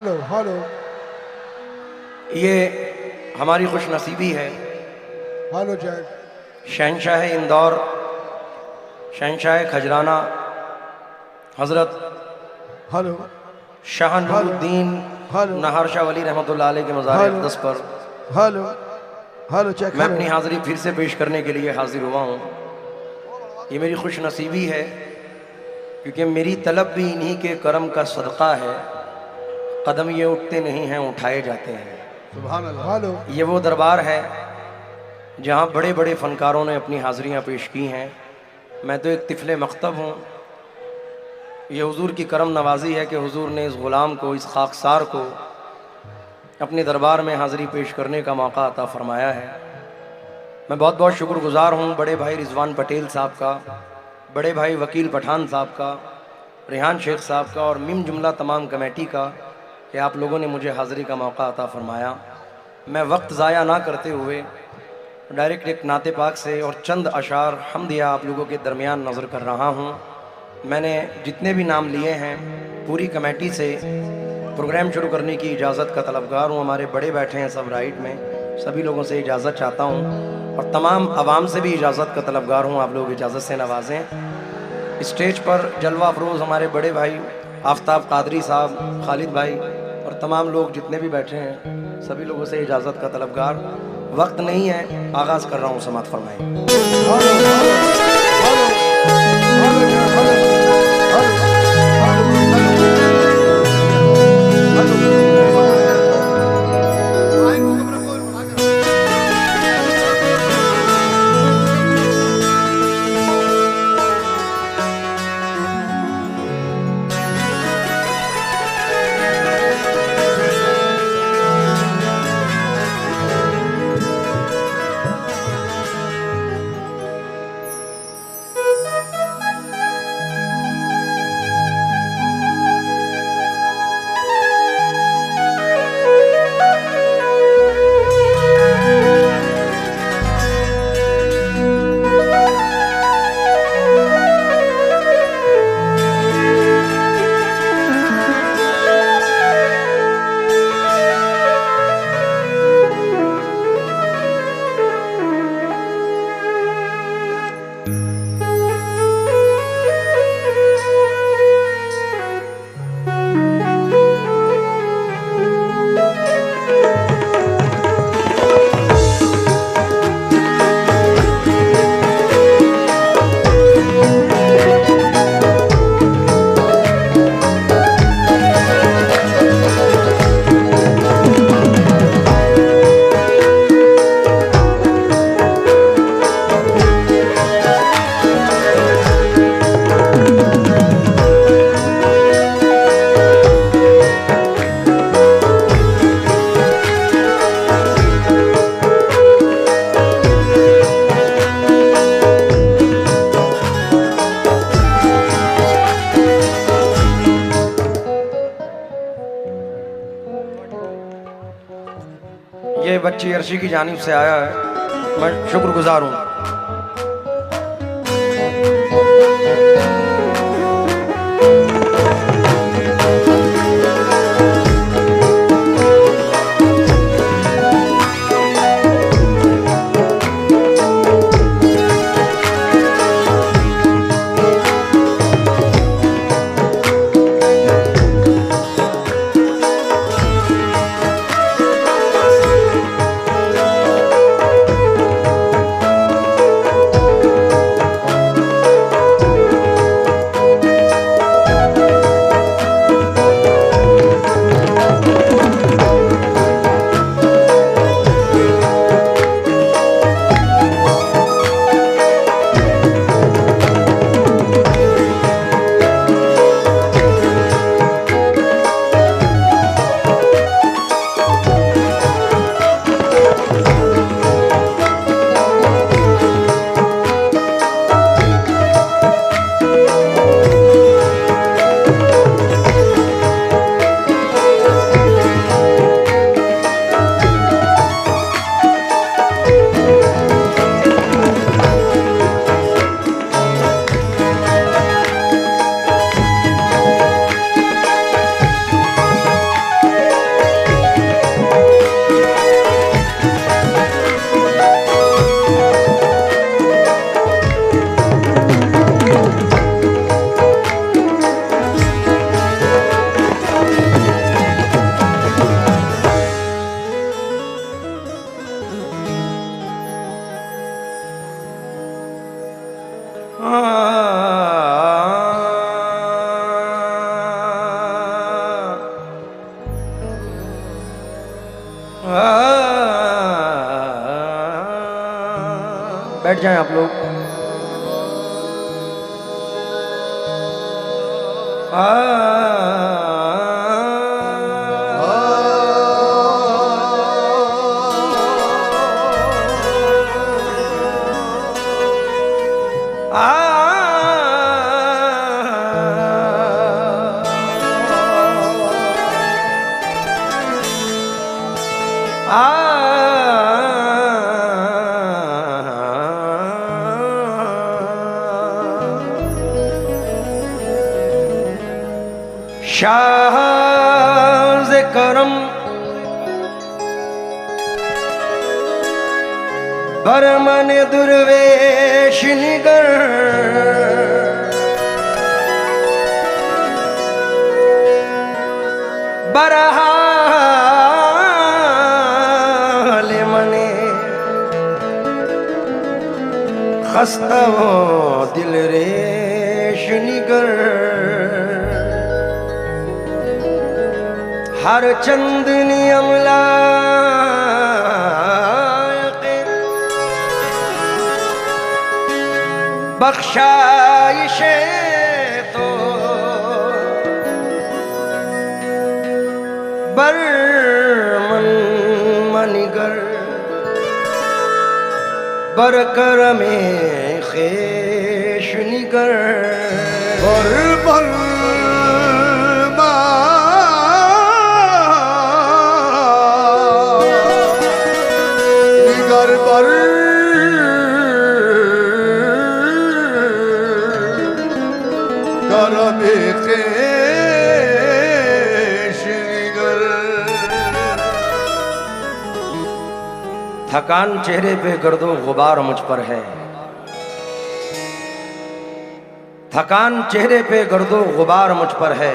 Hello hello. ये हमारी खुशनसीबी है। Hello Jack. शहनशाह इंदौर, शहनशाह खजराना, हज़रत हेलो शाह नूरुद्दीन हेलो नहार शाह वली रहमतुल्लाह अलैह के मज़ार अक़दस पर हेलो हेलो चेक। मैं अपनी हाज़िरी फिर से पेश करने के लिए हाजिर हुआ हूँ। ये मेरी खुशनसीबी है क्योंकि मेरी तलब भी इन्हीं के करम का सदका है। कदम ये उठते नहीं हैं, उठाए जाते हैं। सुभान अल्लाह। हेलो। ये वो दरबार है जहाँ बड़े बड़े फ़नकारों ने अपनी हाज़िरियाँ पेश की हैं। मैं तो एक तिफ़ले मकतब हूँ। ये हुजूर की करम नवाजी है कि हुजूर ने इस ग़ुलाम को, इस खाकसार को अपने दरबार में हाज़िरी पेश करने का मौका अता फ़रमाया है। मैं बहुत बहुत शुक्रगुज़ार हूँ बड़े भाई रिजवान पटेल साहब का, बड़े भाई वकील पठान साहब का, रेहान शेख साहब का और मिम जुमला तमाम कमेटी का कि आप लोगों ने मुझे हाज़िरी का मौका अता फ़रमाया। मैं वक्त ज़ाया ना करते हुए डायरेक्ट एक नाते पाक से और चंद अशार हमदिया आप लोगों के दरमियान नज़र कर रहा हूँ। मैंने जितने भी नाम लिए हैं पूरी कमेटी से प्रोग्राम शुरू करने की इजाज़त का तलबगार हूँ। हमारे बड़े बैठे हैं सब राइट में, सभी लोगों से इजाज़त चाहता हूँ और तमाम आवाम से भी इजाज़त का तलबगार हूँ। आप लोग इजाज़त से नवाजें। स्टेज पर जलवा अफरोज़ हमारे बड़े भाई आफ्ताब कादरी साहब, खालिद भाई और तमाम लोग जितने भी बैठे हैं सभी लोगों से इजाज़त का तलबगार। वक्त नहीं है, आगाज़ कर रहा हूँ, समात फरमाएं। ये बच्ची अर्शी की जानिब से आया है, मैं शुक्रगुजार हूँ। बैठ जाएं आप लोग। शाह करम बरमन दुर्वेश निगर बरहाल मने खस्ता वो दिल रेश निगर हर चंदनी अमला बख्शाइशे तो बरमन मनिगर बरकर में खेश निगर थकान चेहरे पे गर्दो गुबार मुझ पर है, थकान चेहरे पे गर्दो गुबार मुझ पर है,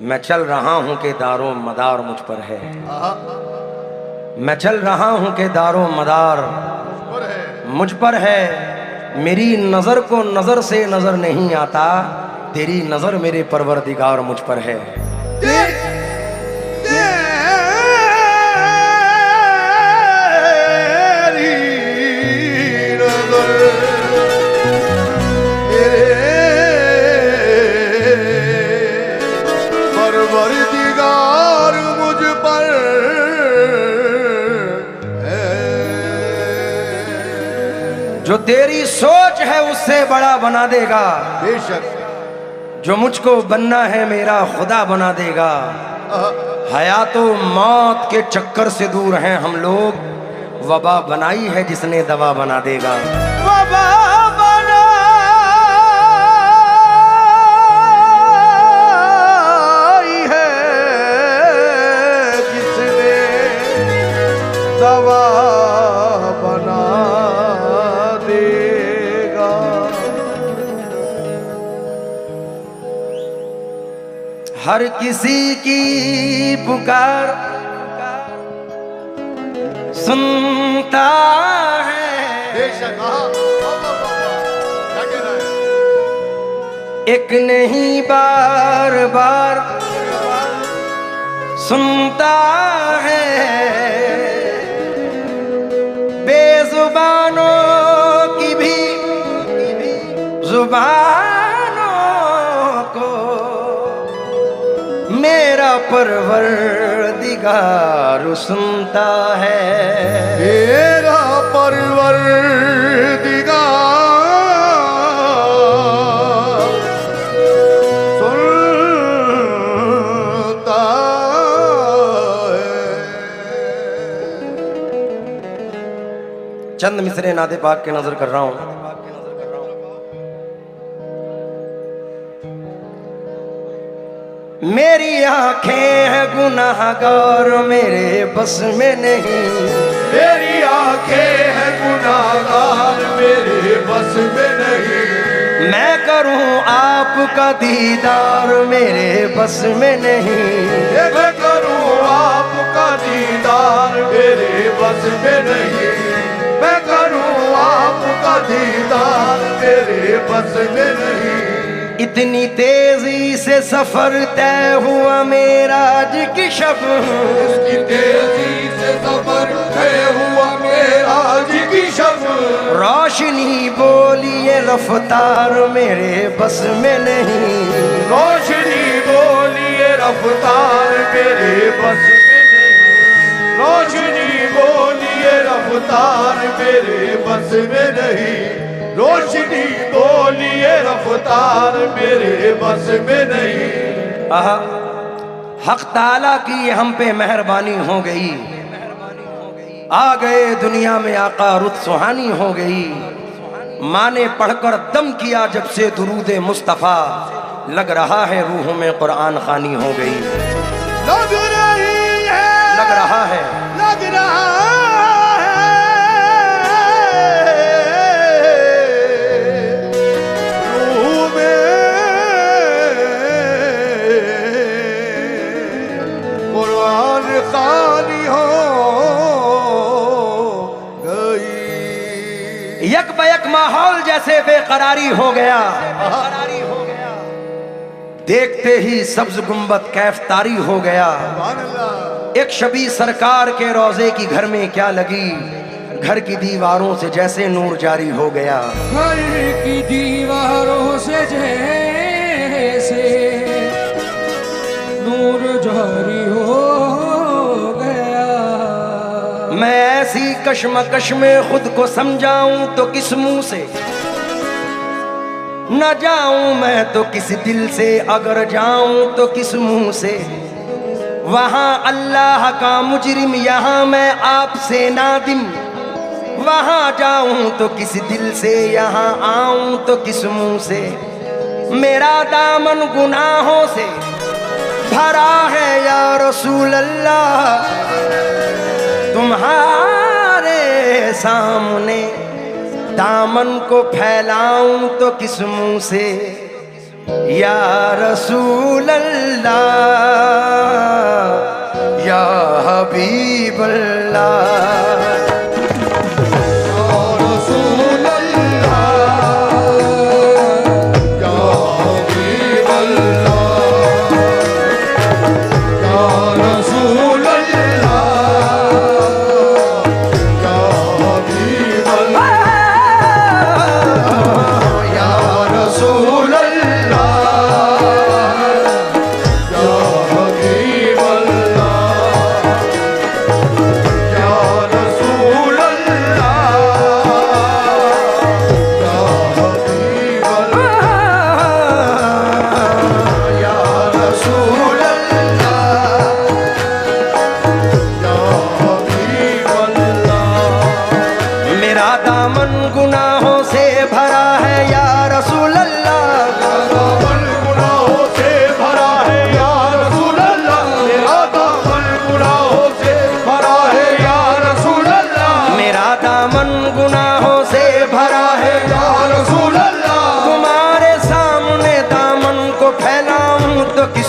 मैं चल रहा हूं के दारो मदार मुझ पर है, मैं चल रहा हूं के दारो मदार मुझ पर है। मेरी नजर को नजर से नजर नहीं आता, तेरी नजर मेरे परवरदिगार मुझ पर है। परवरदिगार मुझ पर है। जो तेरी सोच है उससे बड़ा बना देगा, बेशक जो मुझको बनना है मेरा खुदा बना देगा। हयातो मौत के चक्कर से दूर हैं हम लोग, वबा बनाई है जिसने दवा बना देगा। वबा बनाई है जिसने दवा बना देगा। हर किसी की पुकार सुनता है, बेशक एक नहीं बार बार सुनता है। बेजुबानों की भी जुबानों को मेरा परवरदिगार सुनता है। मेरा परवरदिगार सुनता है। चंद मिसरे नादे पाक के नजर कर रहा हूं। मेरी आंखें हैं गुनाहगार मेरे बस में नहीं, मेरी आंखें हैं गुनाहगार मेरे बस में नहीं। मैं करूं आपका दीदार मेरे बस में नहीं, मैं करूं आपका दीदार मेरे बस में नहीं। मैं करूं आपका दीदार मेरे बस में नहीं। इतनी तेजी से सफर तय हुआ मेरा आज की शब, इसकी तेजी से सफर है हुआ मेराज की शब। रोशनी बोलिए रफ्तार मेरे बस में नहीं, रोशनी बोलिए रफ्तार मेरे बस में नहीं, रोशनी बोलिए रफ्तार मेरे बस में नहीं, रोशनी बोलिए रफ्तार मेरे बस में नहीं। आहा, हक ताला की हम पे मेहरबानी हो गई, आ गए दुनिया में आका रुत सुहानी हो गई। माँ ने पढ़कर दम किया जब से दुरूद मुस्तफ़ा, लग रहा है रूह में कुरान खानी हो गई। लग रही है, लग रहा है, लग रहा है रूह में कुरान खानी हो गई। यक बयक माहौल जैसे बेकरारी हो गया, देखते ही सब्ज गुंबद कैफ तारी हो गया। एक शबी सरकार के रोजे की घर में क्या लगी, घर की दीवारों से जैसे नूर जारी हो गया। घर की दीवारों से जैसे नूर जारी हो गया। मैं ऐसी कश्मकश में खुद को समझाऊं तो किस मुंह से, न जाऊं मैं तो किस दिल से, अगर जाऊं तो किस मुंह से। वहां अल्लाह का मुजरिम, यहाँ मैं आपसे नादिम। वहां जाऊं तो किस दिल से, यहाँ आऊं तो किस मुंह से। मेरा दामन गुनाहों से भरा है या रसूल अल्लाह, तुम्हारे सामने दामन को फैलाऊं तो किस मुंह से। या रसूल अल्लाह, या हबीब अल्लाह,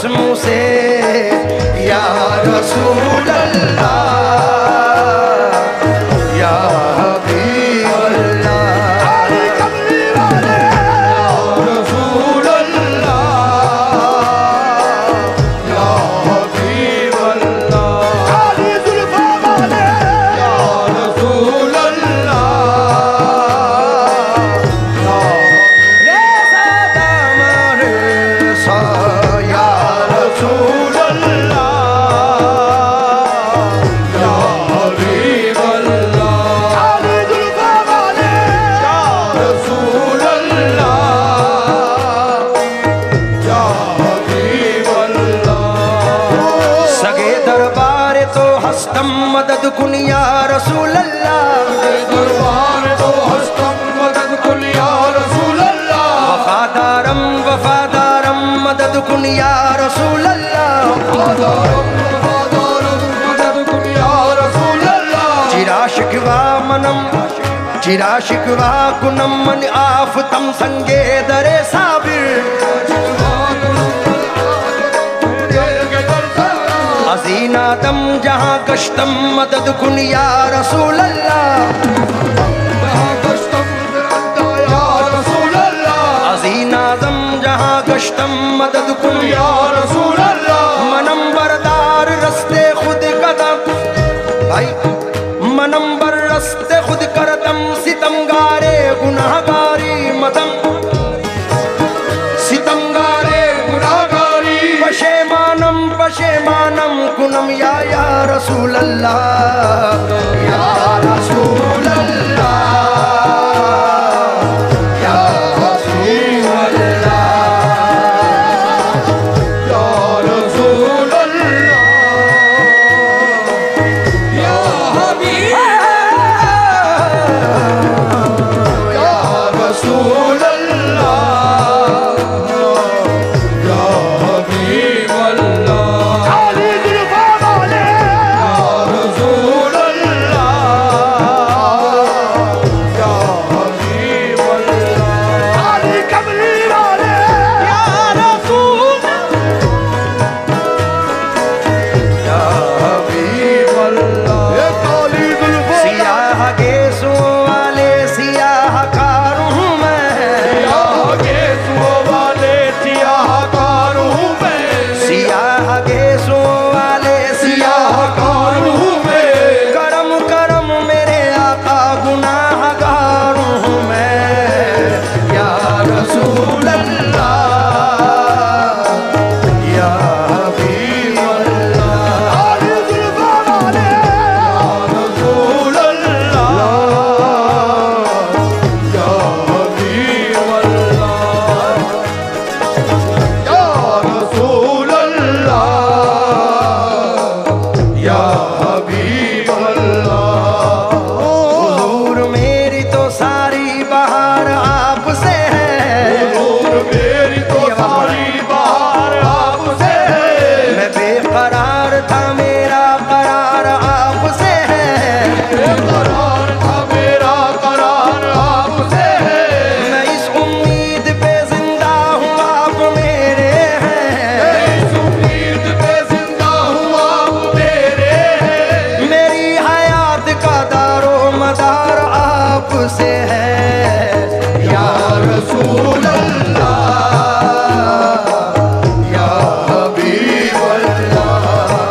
मुँह से। या रसूल अल्लाह, या हबीब अल्लाह, या रसूल अल्लाह, या हबीब अल्लाह, या रसूल अल्लाह, मदद कुन या रसूल अल्लाह, दरबार तो हस्तम मदद कुन या रसूल अल्लाह, वफादारम वफादारम मदद कुन या रसूल अल्लाह, वफादारम वफादारम मदद कुन या रसूल अल्लाह, चिरा शिकवा मनम चिरा शिकवा कुनम मन आफतम संगे दरे साबिर, अजीनादम जहाँ कश्तम मदद कुन या रसूल अल्लाह, अजीनादम जहाँ कश्तम मदद कुन या रसूल अल्लाह, मनम बरदार भाई मनंबर रस्ते खुद करदम सितमगारे गुनाहगारी मदम सितमगारे गुनाहगारी पशेमानम कुनम या रसूल अल्लाह या रसूल अल्लाह या रसूल अल्लाह या रसूल अल्लाह या हबीब या रसूल अल्लाह या हबीब अल्लाह अली जुल्फा वाले या रसूल अल्लाह या हबीब अल्लाह अली कमली वाले या रसूल या हबीब अल्लाह ये काली जुल्फों सियाह गेसों वाले सियाह कारू हूँ मैं आगे सो वाले सियाहकार हूँ मैं सियाह गेसों वाले सियाह सियाहकार हूँ मैं करम करम मेरे आका गुनाहगार हूँ मैं या रसूल अल्लाह या हबीब अल्लाह अली जुल्फा वाले रसूल अल्लाह या हबीब अल्लाह या रसूल अल्लाह या हबीब अल्लाह हुजूर मेरी तो सारी बहार आपसे है हुजूर मेरी तो सारी बहार आपसे है मैं बेकरार था मेरा करार आपसे है करार था मेरा करार आपसे है मैं इस उम्मीद पे जिंदा हूँ आप मेरे हैं इस उम्मीद पे जिंदा हूँ आप मेरे हैं मेरी हयात का दारो मदार आपसे है या रसूल अल्लाह या हबीब अल्लाह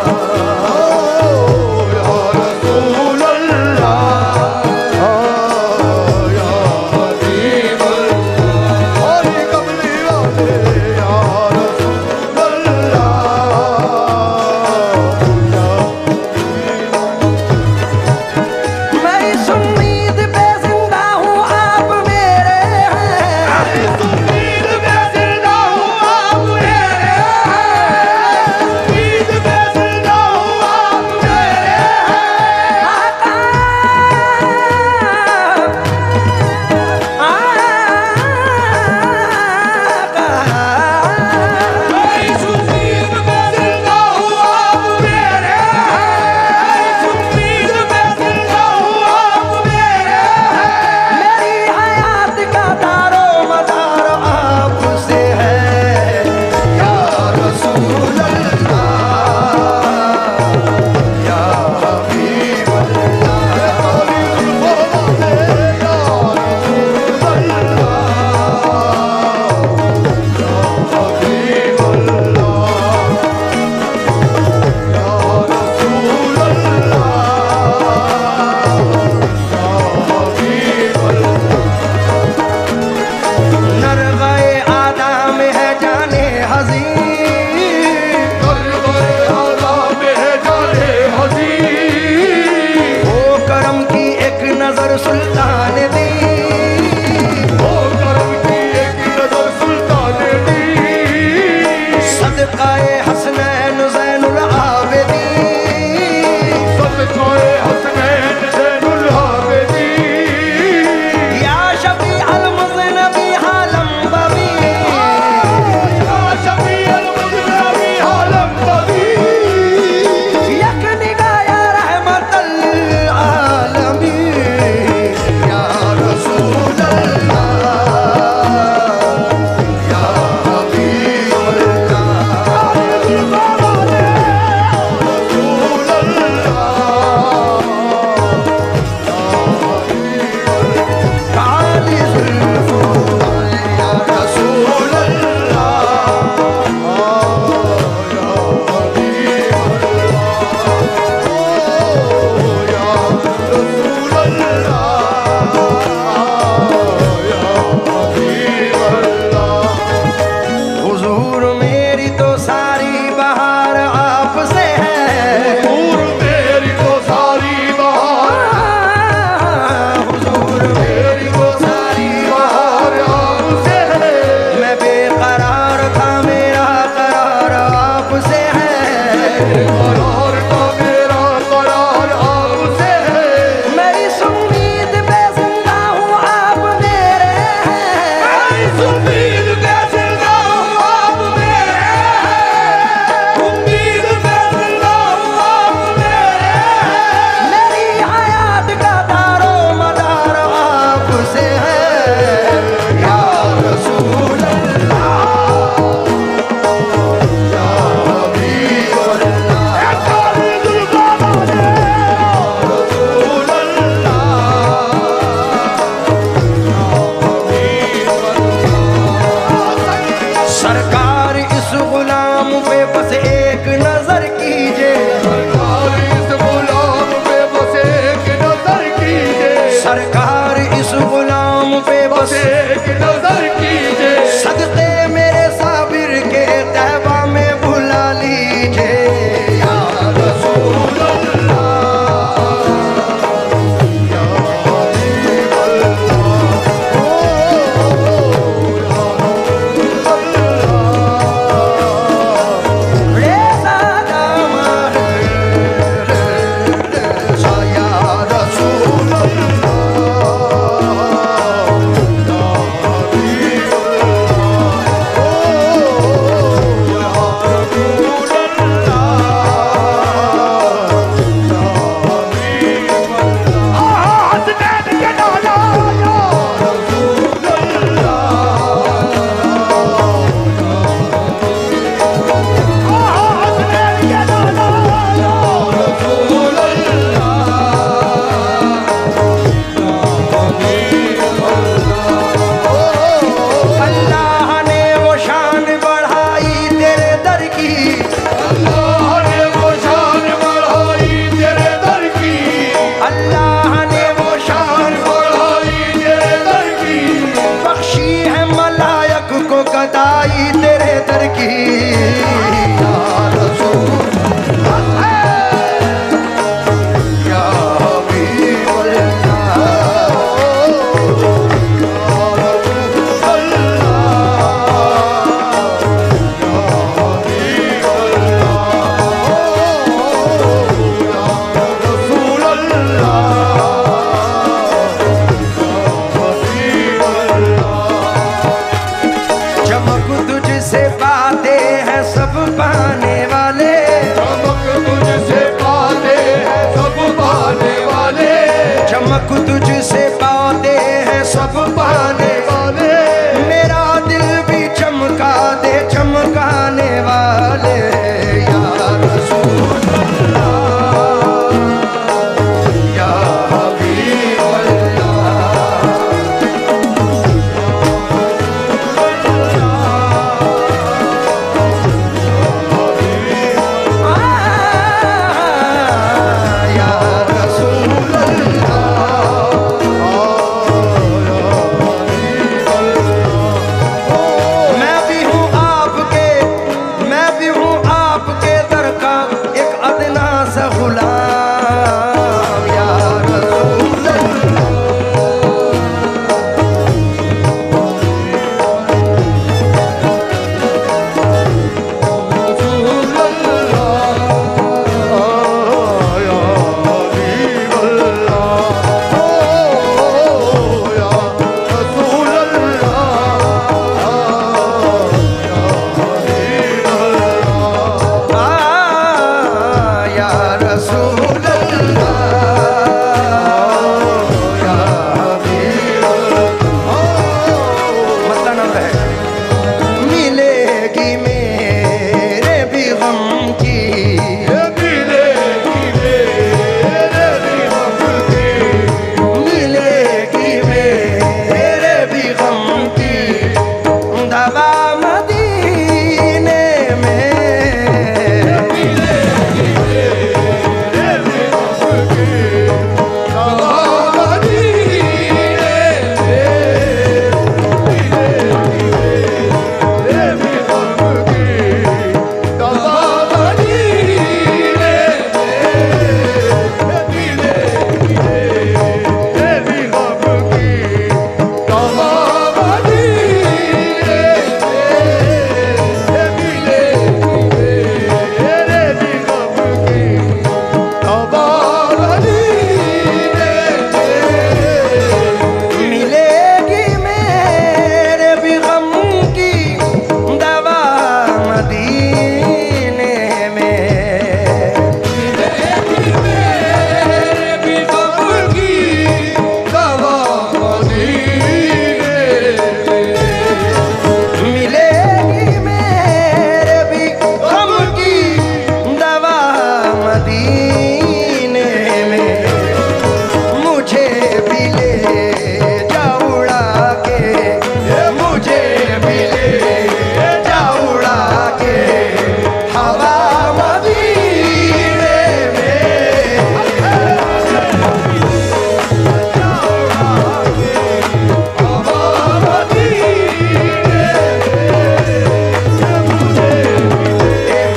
मदीने में मुझे भी ले जा उड़ा के, मुझे भी ले जा उड़ा के हवा मदीने में।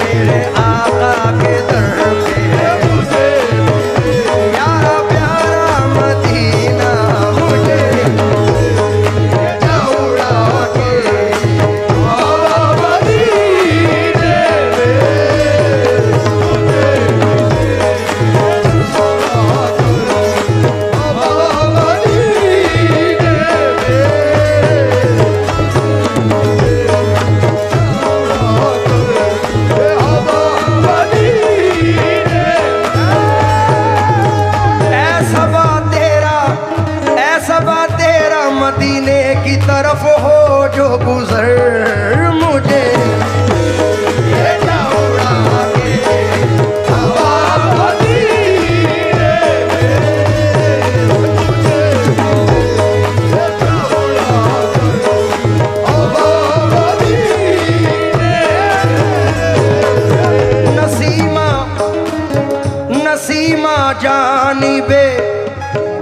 मेरे आका के दर पे प्यारा प्यारा मदीना मुझे जा उड़ा के हवा मदीने ऐसा बात तेरा मदीने की तरफ हो जो गुजर मुझे ये जा उड़ा के हवा मदीने में, मुझे ये जा उड़ा के हवा मदीने। नसीमा नसीमा जानिबे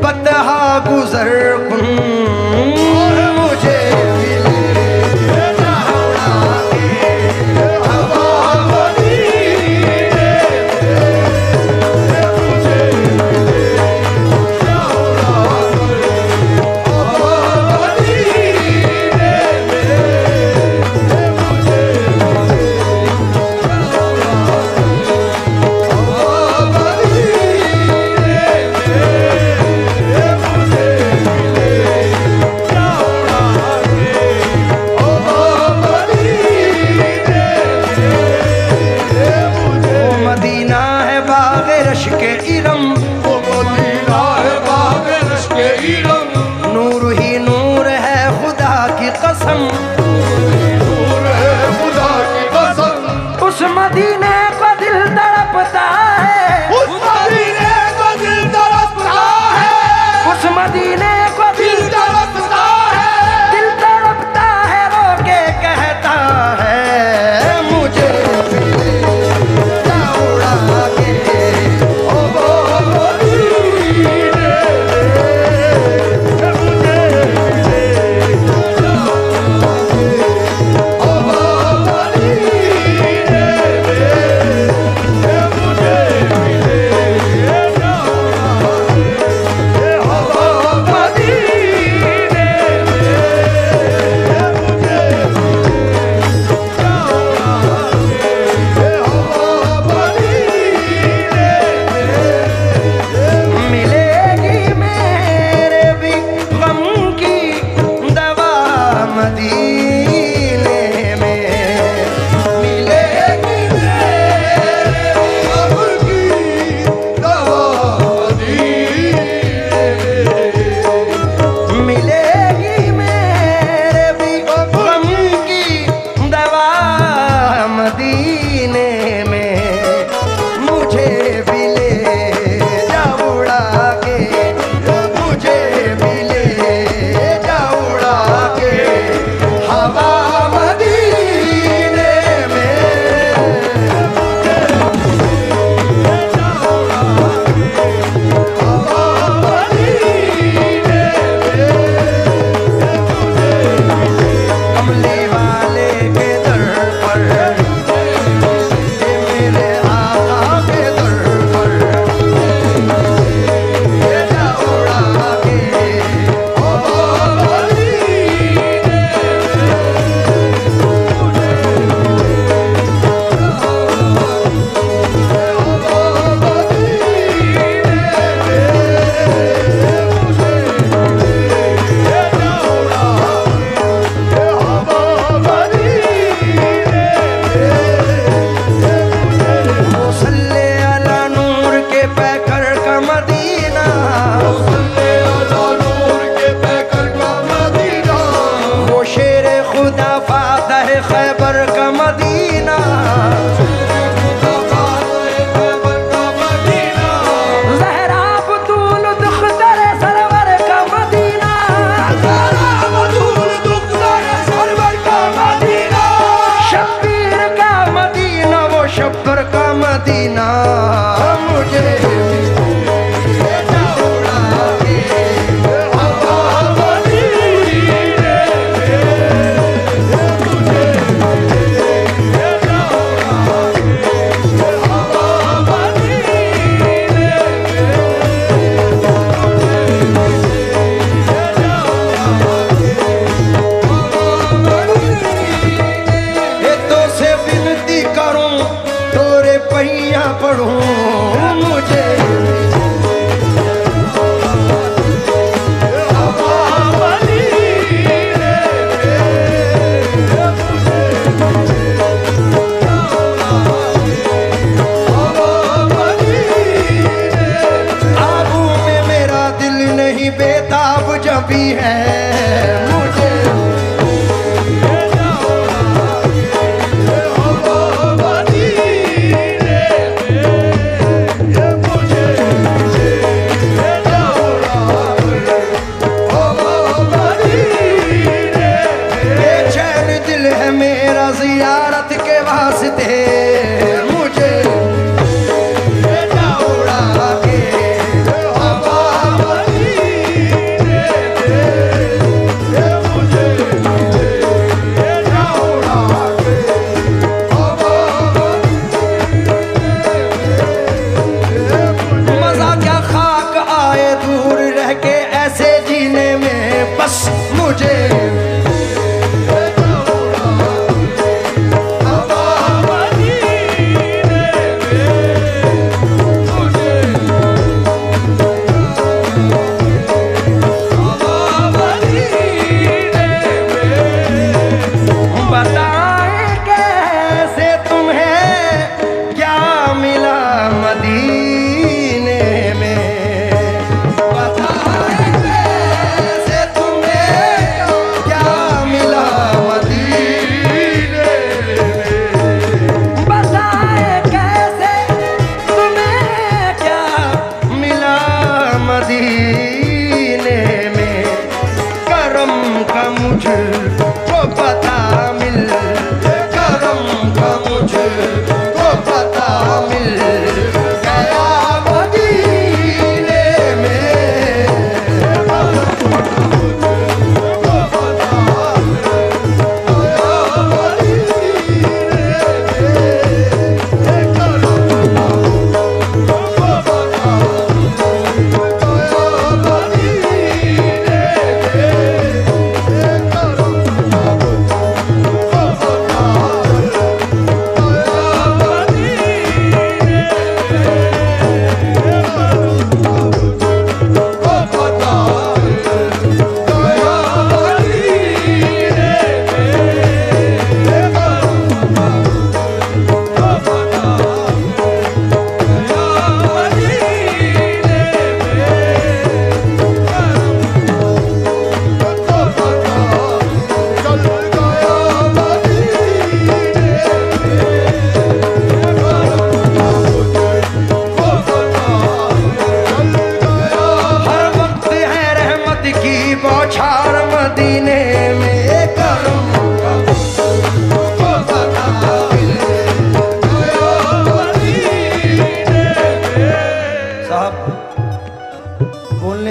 बतहा गुजर कुन मुझे भी ले जा उड़ा के हवा मदीने में, मुझे भी ले जा उड़ा के हवा मदीने में, मुझे भी ले जा उड़ा के हवा मदीने में। मदीना है बाग रश के इरम, वो मदीना है बाग रश के इरम, नूर ही नूर है खुदा की कसम, नूर है खुदा की कसम। उस मदीने को दिल तड़पता है, उस मदीने को दिल तरसता है, उस मदीने को दिल तरसता है, दिल तड़पता है, रो के कहता है मुझे भी ले जा उड़ा के हवा मदीने पढ़ूं मुझे आबू में मेरा दिल नहीं बेताब जब भी है मुझे ज़ियारत के वास्ते मुझे उड़ा के हवा मदीने में मुझे उड़ा के हवा मदीने मज़ा क्या खाक आए दूर रह के ऐसे जीने में बस मुझे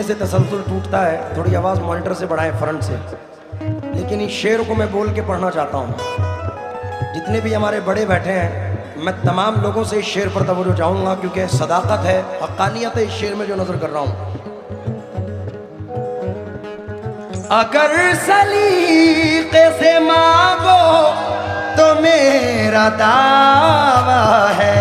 से तसलसल टूटता है, थोड़ी आवाज़ मॉनिटर से बढ़ाएं फ्रंट से, लेकिन इस शेर को मैं बोल के पढ़ना चाहता हूँ। जितने भी हमारे बड़े बैठे हैं, मैं तमाम लोगों से इस शेर पर तवज्जो चाहूँगा, क्योंकि सदाकत है, हक़ानियत है इस शेर में जो नज़र कर रहा हूँ। अगर सलीक़े से मांगो तो मेरा दावा है,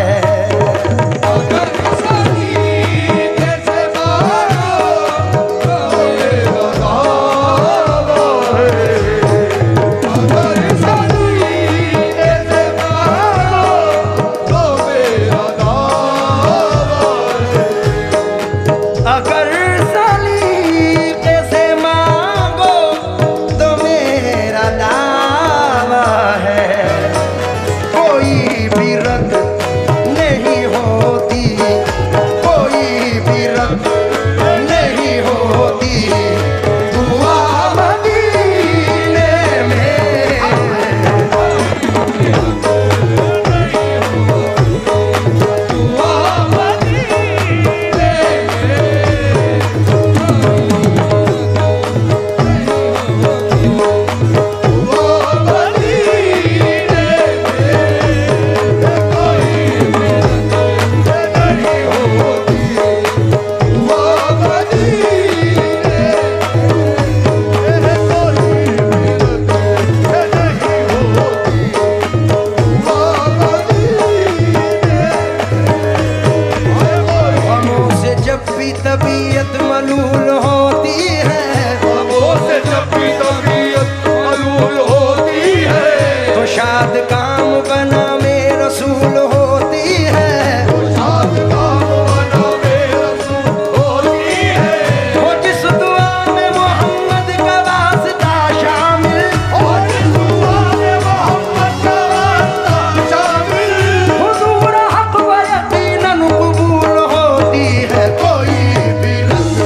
तबीयत मलूल होती है, ख्वाबों से जब भी तबीयत मलूल होती है, तो शाद काम बना में रसूल होती है, तो शाद काम बना में रसूल होती है। वो जिस दुआ में मोहम्मद का वास्ता शामिल, और जिस दुआ में मोहम्मद का वास्ता शामिल, हुजूर हक व यकीनन कबूल होती है। कोई भी रंग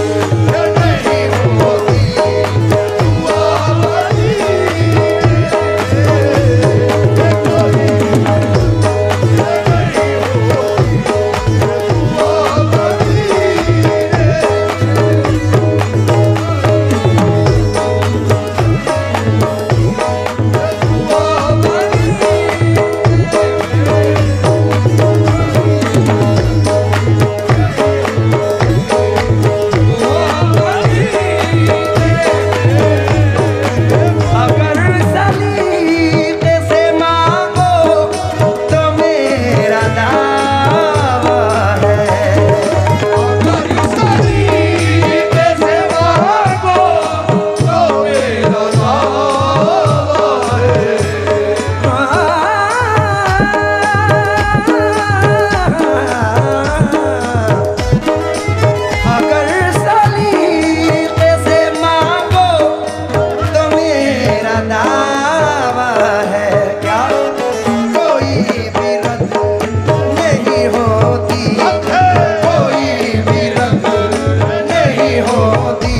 नहीं होती दुआ बनी, अगर सलीके से मांगो तो मेरा दावा है, अगर सलीके से मांगो तो मेरा दावा है। अगर सलीके से मांगो तो मेरा दावा है, क्या कोई भी रद्द नहीं होती, कोई भी रद्द नहीं होती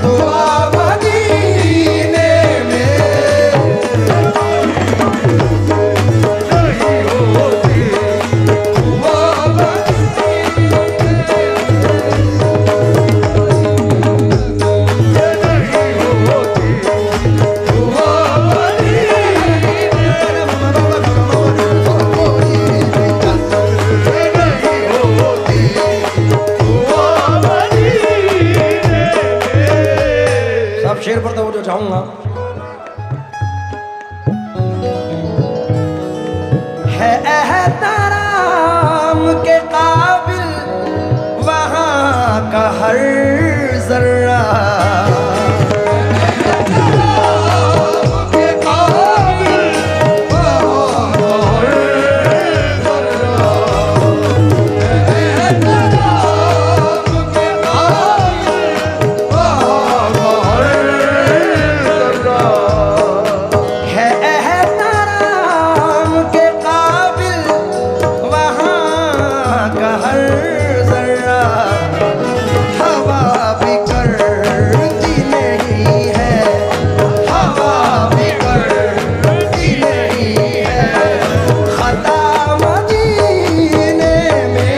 दुआ मदीने में, नहीं होती दुआ सब शेर पर तो वो जो चाहूंगा है एहतराम के काबिल वहाँ का हर जर्रा, है एहतराम के काबिल वहाँ का हर जर्रा, हवा भी करती नहीं है, हवा भी करती नहीं है, खता मदीने में,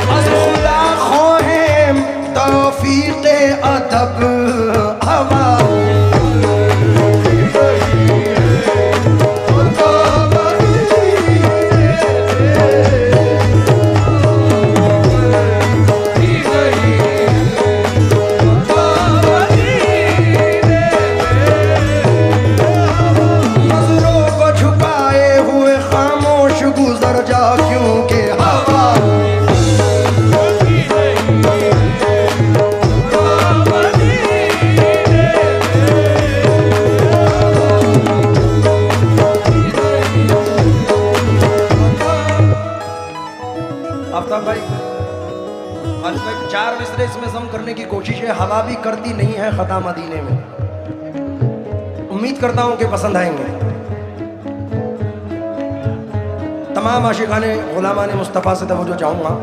अज़ खुदा ख़्वाहिम तौफ़ीक़े अदब हवा, नज़रों को झुकाए हुए खामोश गुज़र जा क्योंकि हवा, आफ्ताब भाई खालिद भाई 4 मिसरे इसमें जम करने की कोशिश है, हवा भी करती नहीं है खता मदीने में। उम्मीद करता हूं कि पसंद आएंगे। तमाम आशिकाने गुलामाने मुस्तफ़ा से तवज्जो चाहूंगा।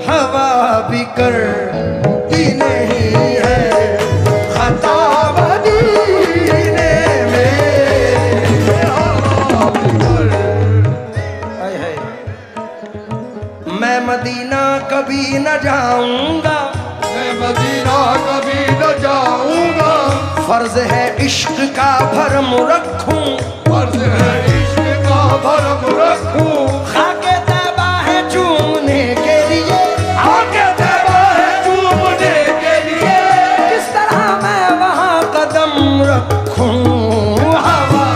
हवा भी करती नहीं है खता मदीने में, हाय हाय मैं मदीना कभी न जाऊंगा मैं मदीना कभी न जाऊंगा। फर्ज है इश्क का भरम रखूं, फर्ज है इश्क का भरम रखूं। खाके तैबा है चूमने के लिए, आके तैबा है चूमने के लिए। किस तरह मैं वहाँ कदम रखूं। हवा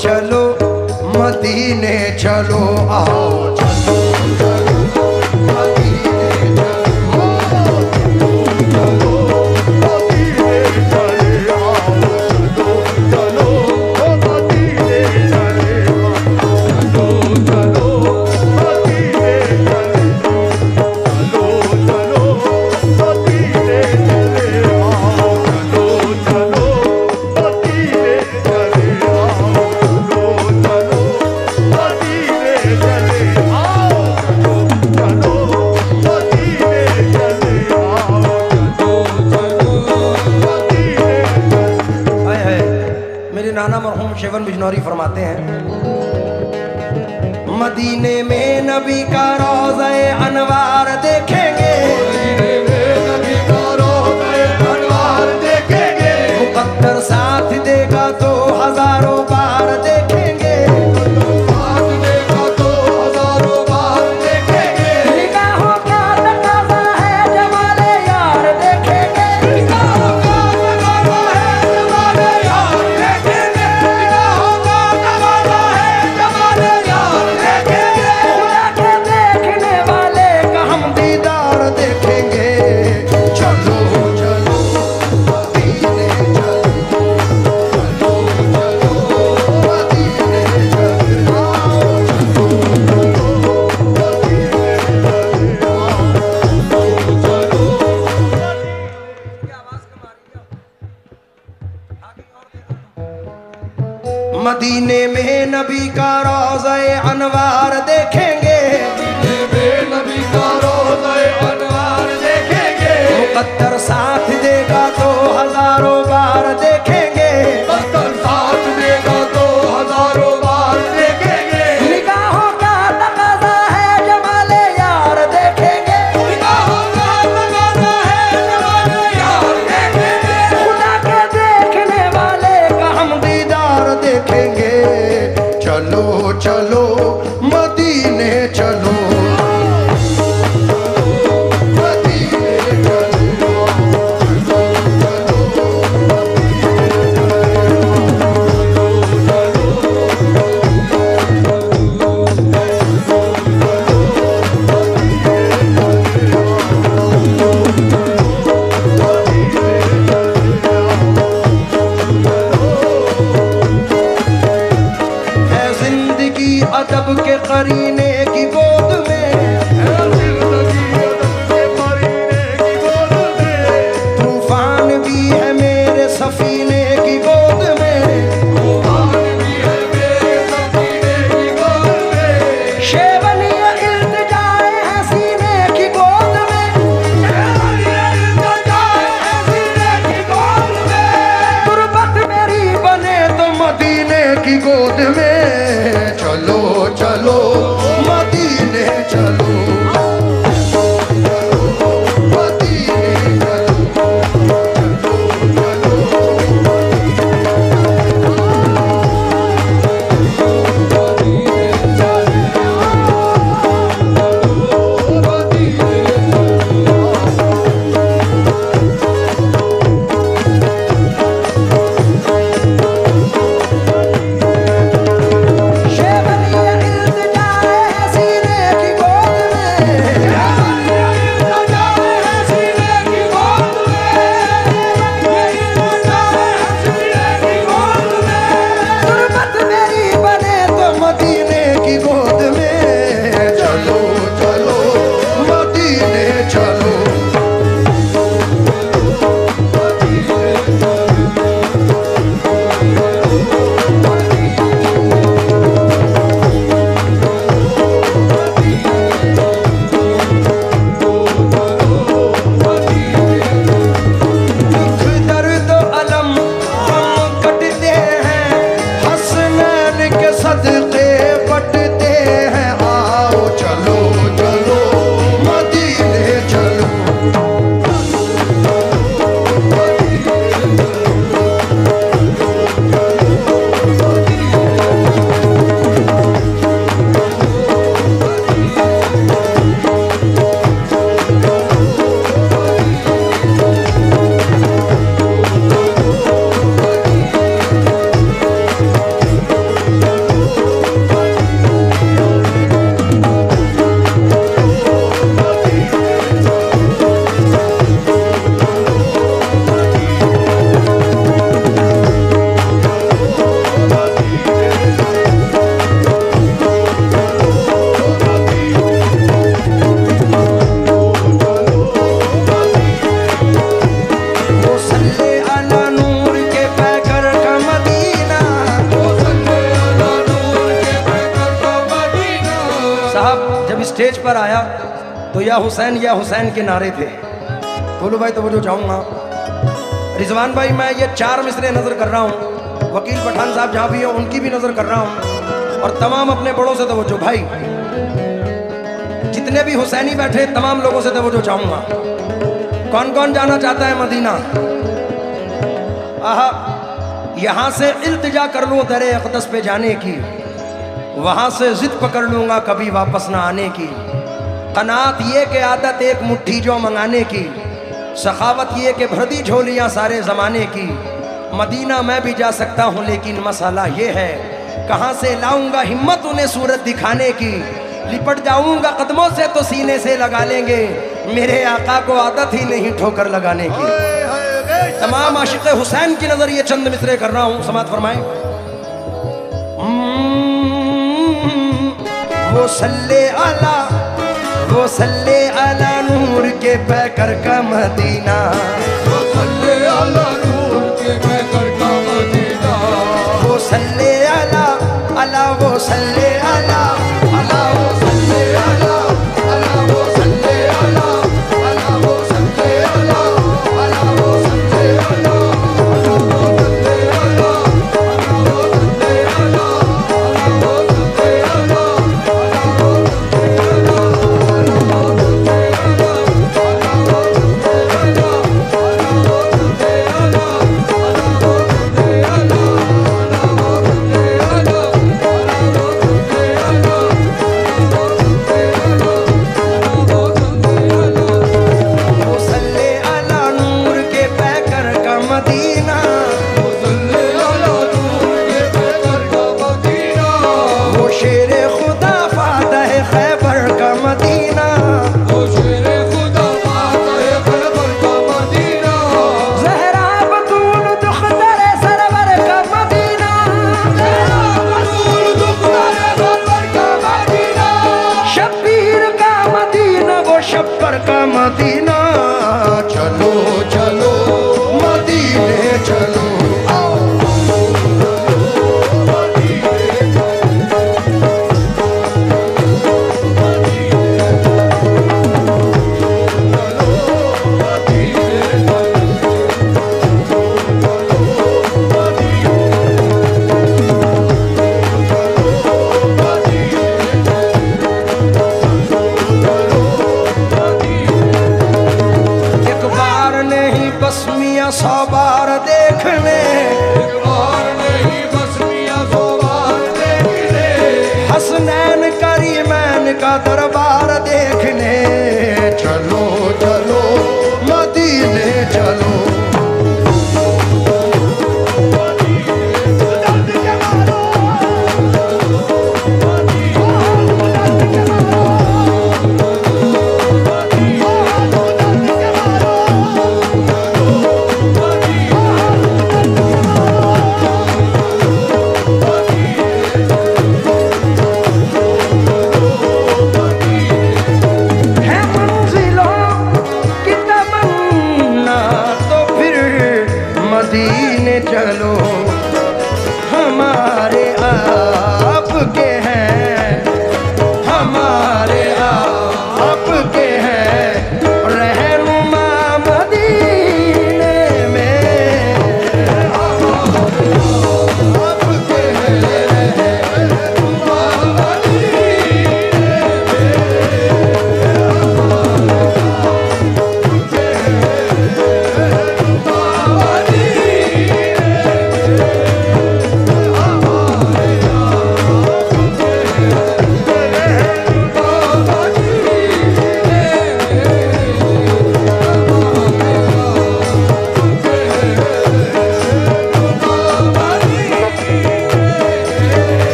चलो मदीने चलो, आओ चलो चलो मदीने चलो, चलो मदीने चले आओ, चलो मदीने चले आओ, चलो मदीने चले आओ, चलो मदीने चले आओ, चलो मदीने चले आओ, नाना मरहूम शेवन बिजनौरी फरमाते हैं, मदीने में नबी का रोज़े अनवार देखेंगे, मदीने में नबी का रोज़े अनवार देखेंगे। मुकद्दर साथ देगा तो हजारों बार देखेंगे, साथ देगा तो हजारों बार देखेंगे। निगाहों का तकाज़ा है जमाले यार देखेंगे, निगाहों का तकाज़ा है जमाले यार देखेंगे। निगाहों का तकाज़ा है जमाले यार देखेंगे। खुदा के देखने वाले का हम दीदार देखेंगे। चलो चलो मदीने चलो, चलो चलो मदीने चलो, मदीने में नबी का रोज़े अनवार देखेंगे, मदीने में नबी का रोज़े अनवार देखेंगे। मुकद्दर साथ देगा तो हजारों बार देखेंगे, मुकद्दर साथ देगा तो हजारों बार देखेंगे। निगाहों का तकाज़ा है जमाले यार देखेंगे, निगाहों का तकाज़ा है जमाले यार देखेंगे। खुदा के देखने वाले का हम दीदार देखेंगे। चलो चलो मदीने चलो, मदीने चलो, जब स्टेज पर आया तो या हुसैन के नारे थे। बोलो भाई तो वो जो जाऊँगा रिजवान भाई, मैं ये 4 मिसरे नज़र कर रहा हूँ, वकील पठान साहब जहाँ भी हैं उनकी भी नज़र कर रहा हूँ, और तमाम अपने बड़ों से तवज्जो भाई, जितने भी हुसैनी बैठे तमाम लोगों से तवज्जो चाहूँगा। कौन कौन जाना चाहता है मदीना? आहा, यहाँ से इल्तिजा कर लूँ दरे अक़दस पे जाने की, वहाँ से जिद पकड़ लूँगा कभी वापस ना आने की। कनात ये के आदत एक मुट्ठी जो मंगाने की, सखावत ये के भर दी झोलियाँ सारे ज़माने की। मदीना मैं भी जा सकता हूँ लेकिन मसाला ये है, कहाँ से लाऊंगा हिम्मत उन्हें सूरत दिखाने की। लिपट जाऊंगा कदमों से तो सीने से लगा लेंगे, मेरे आका को आदत ही नहीं ठोकर लगाने की। तमाम आशिक़ हुसैन की नजर ये चंद मिसरे कर रहा हूँ, समात फरमाएं। वो सल्ले अला नूर के पैकर का मदीना, वो सल्ले अला नूर के पैकर का मदीना, वो सल्ले अला वो सल्ले अला वो सल्ले अला, वो सल्ले अला, वो सल्ले अला, वो सल्ले अला, वो सल्ले अला, वो सल्ले अला, वो सल्ले अला, मदीना। चलो चलो मदीने चलो,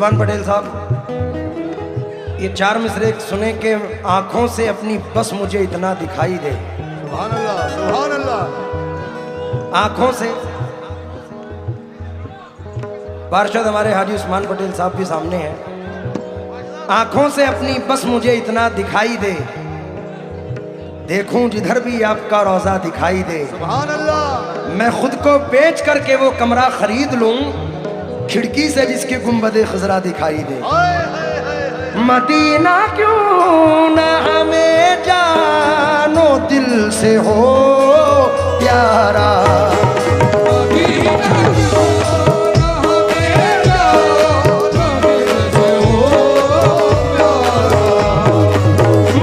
उस्मान पटेल साहब, ये 4 मिसरे सुने के आंखों से अपनी बस मुझे इतना दिखाई दे। सुभान अल्लाह, सुभान अल्लाह। आंखों से पार्षद हमारे हाजी उस्मान पटेल साहब भी सामने हैं। आंखों से अपनी बस मुझे इतना दिखाई दे, देखूं जिधर भी आपका रोजा दिखाई दे। सुभान अल्लाह। मैं खुद को बेच करके वो कमरा खरीद लूं, खिड़की से जिसकी गुंबदे खजरा दिखाई दे। हाय हाय हाय हाय। मदीना क्यों न हमें जानो दिल से हो प्यारा,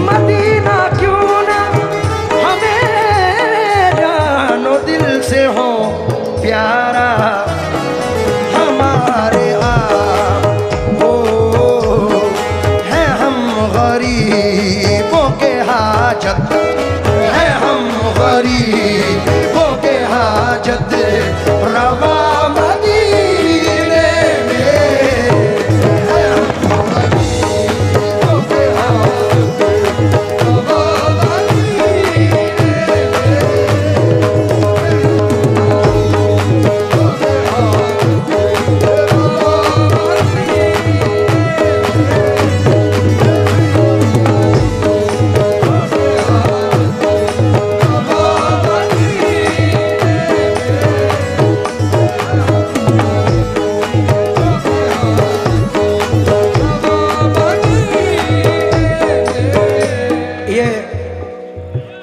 मदीना क्यों न हमें जानो दिल से हो प्यारा, हमारे आपको है हम गरीबों के हाजत, है हम गरीबों के हाजत रवा मदीने में, है हम गरीबों के हाजत रवा मदीने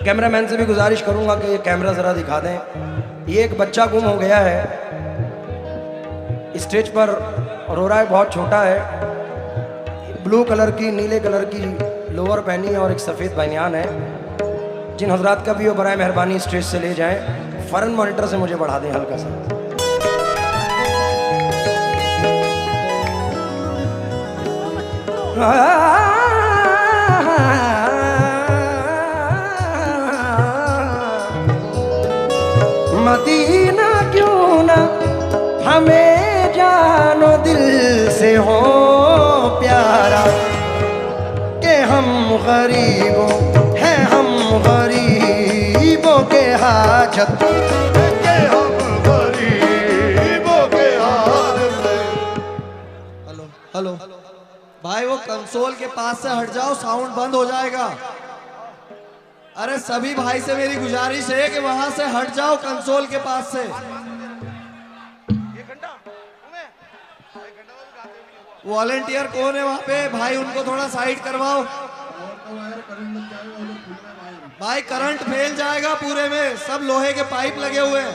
कैमरामैन से भी गुजारिश करूंगा कि ये कैमरा ज़रा दिखा दें। ये एक बच्चा गुम हो गया है, स्टेज पर रो रहा है, बहुत छोटा है, ब्लू कलर की नीले कलर की लोअर पहनी है और एक सफ़ेद बनियान है। जिन हजरात का भी हो बराए मेहरबानी स्टेज से ले जाएं। फ़ौरन मॉनिटर से मुझे बढ़ा दें हल्का सा। मदीना क्यों न हमें जानो दिल से हो प्यारा, के हम गरीबों हैं, हम गरीबों के हाजत, के हम गरीबों के हाजत। हेलो हेलो भाई, वो कंसोल के पास से हट जाओ, साउंड बंद हो जाएगा। अरे सभी भाई से मेरी गुजारिश है कि वहां से हट जाओ, कंसोल के पास से। वॉलेंटियर कौन है वहां पे भाई, उनको थोड़ा साइड करवाओ। भाई करंट फैल जाएगा पूरे में, सब लोहे के पाइप लगे हुए हैं।